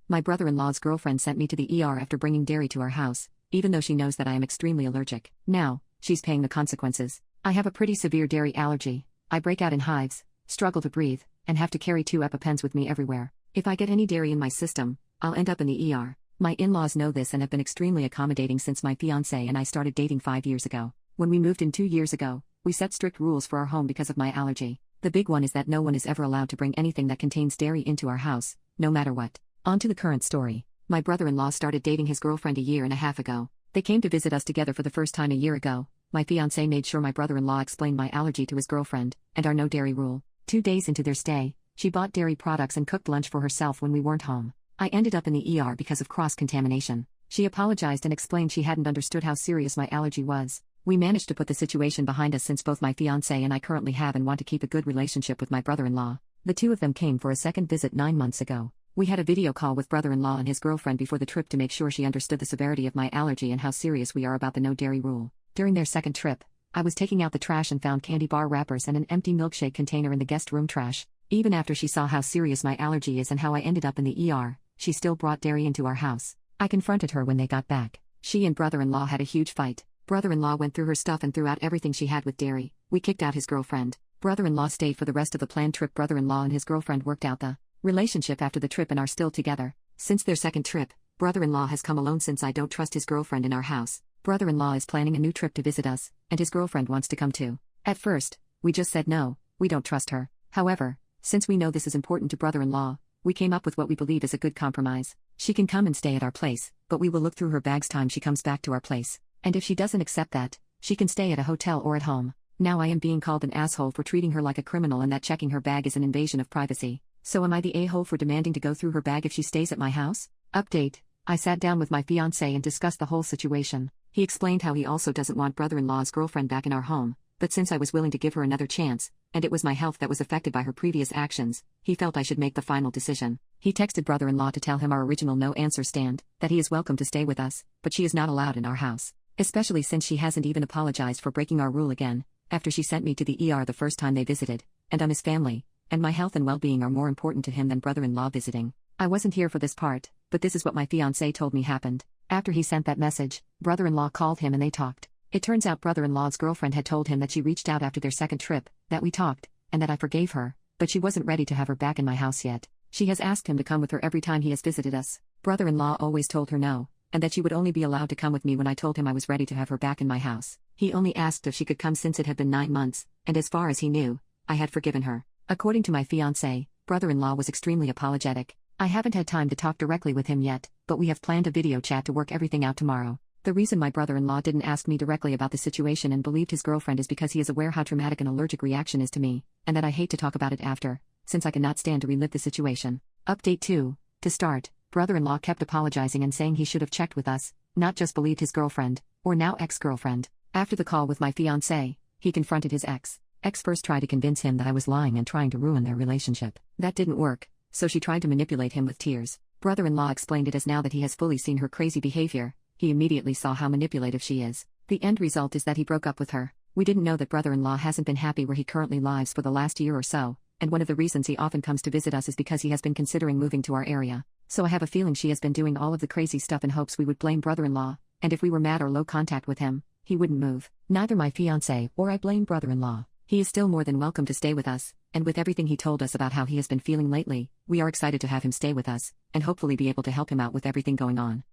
My brother-in-law's girlfriend sent me to the ER after bringing dairy to our house, even though she knows that I am extremely allergic. Now, she's paying the consequences. I have a pretty severe dairy allergy. I break out in hives, struggle to breathe, and have to carry 2 EpiPens with me everywhere. If I get any dairy in my system, I'll end up in the ER. My in-laws know this and have been extremely accommodating since my fiancé and I started dating 5 years ago. When we moved in 2 years ago, we set strict rules for our home because of my allergy. The big one is that no one is ever allowed to bring anything that contains dairy into our house, no matter what. On to the current story. My brother-in-law started dating his girlfriend a year and a half ago. They came to visit us together for the first time a year ago. My fiancé made sure my brother-in-law explained my allergy to his girlfriend, and our no dairy rule. 2 days into their stay, she bought dairy products and cooked lunch for herself when we weren't home. I ended up in the ER because of cross-contamination. She apologized and explained she hadn't understood how serious my allergy was. We managed to put the situation behind us since both my fiancé and I currently have and want to keep a good relationship with my brother-in-law. The two of them came for a second visit 9 months ago. We had a video call with brother-in-law and his girlfriend before the trip to make sure she understood the severity of my allergy and how serious we are about the no dairy rule. During their second trip, I was taking out the trash and found candy bar wrappers and an empty milkshake container in the guest room trash. Even after she saw how serious my allergy is and how I ended up in the ER, she still brought dairy into our house. I confronted her when they got back. She and brother-in-law had a huge fight. Brother-in-law went through her stuff and threw out everything she had with dairy. We kicked out his girlfriend. Brother-in-law stayed for the rest of the planned trip. Brother-in-law and his girlfriend worked out the relationship after the trip and are still together. Since their second trip, brother-in-law has come alone since I don't trust his girlfriend in our house. Brother-in-law is planning a new trip to visit us, and his girlfriend wants to come too. At first, we just said no, we don't trust her. However, since we know this is important to brother-in-law, we came up with what we believe is a good compromise. She can come and stay at our place, but we will look through her bags time she comes back to our place. And if she doesn't accept that, she can stay at a hotel or at home. Now I am being called an asshole for treating her like a criminal and that checking her bag is an invasion of privacy. So am I the a-hole for demanding to go through her bag if she stays at my house? Update: I sat down with my fiancé and discussed the whole situation. He explained how he also doesn't want brother-in-law's girlfriend back in our home, but since I was willing to give her another chance, and it was my health that was affected by her previous actions, he felt I should make the final decision. He texted brother-in-law to tell him our original no-answer stand, that he is welcome to stay with us, but she is not allowed in our house. Especially since she hasn't even apologized for breaking our rule again, after she sent me to the ER the first time they visited, and I'm his family, and my health and well-being are more important to him than brother-in-law visiting. I wasn't here for this part, but this is what my fiancé told me happened. After he sent that message, brother-in-law called him and they talked. It turns out brother-in-law's girlfriend had told him that she reached out after their second trip, that we talked, and that I forgave her, but she wasn't ready to have her back in my house yet. She has asked him to come with her every time he has visited us. Brother-in-law always told her no, and that she would only be allowed to come with me when I told him I was ready to have her back in my house. He only asked if she could come since it had been 9 months, and as far as he knew, I had forgiven her. According to my fiancé, brother-in-law was extremely apologetic. I haven't had time to talk directly with him yet, but we have planned a video chat to work everything out tomorrow. The reason my brother-in-law didn't ask me directly about the situation and believed his girlfriend is because he is aware how traumatic an allergic reaction is to me, and that I hate to talk about it after, since I cannot stand to relive the situation. Update 2. To start, brother-in-law kept apologizing and saying he should have checked with us, not just believed his girlfriend, or now ex-girlfriend. After the call with my fiancé, he confronted his ex. Ex first tried to convince him that I was lying and trying to ruin their relationship. That didn't work, so she tried to manipulate him with tears. Brother-in-law explained it as now that he has fully seen her crazy behavior, he immediately saw how manipulative she is. The end result is that he broke up with her. We didn't know that brother-in-law hasn't been happy where he currently lives for the last year or so, and one of the reasons he often comes to visit us is because he has been considering moving to our area. So I have a feeling she has been doing all of the crazy stuff in hopes we would blame brother-in-law, and if we were mad or low contact with him, he wouldn't move. Neither my fiancé or I blame brother-in-law. He is still more than welcome to stay with us, and with everything he told us about how he has been feeling lately, we are excited to have him stay with us, and hopefully be able to help him out with everything going on.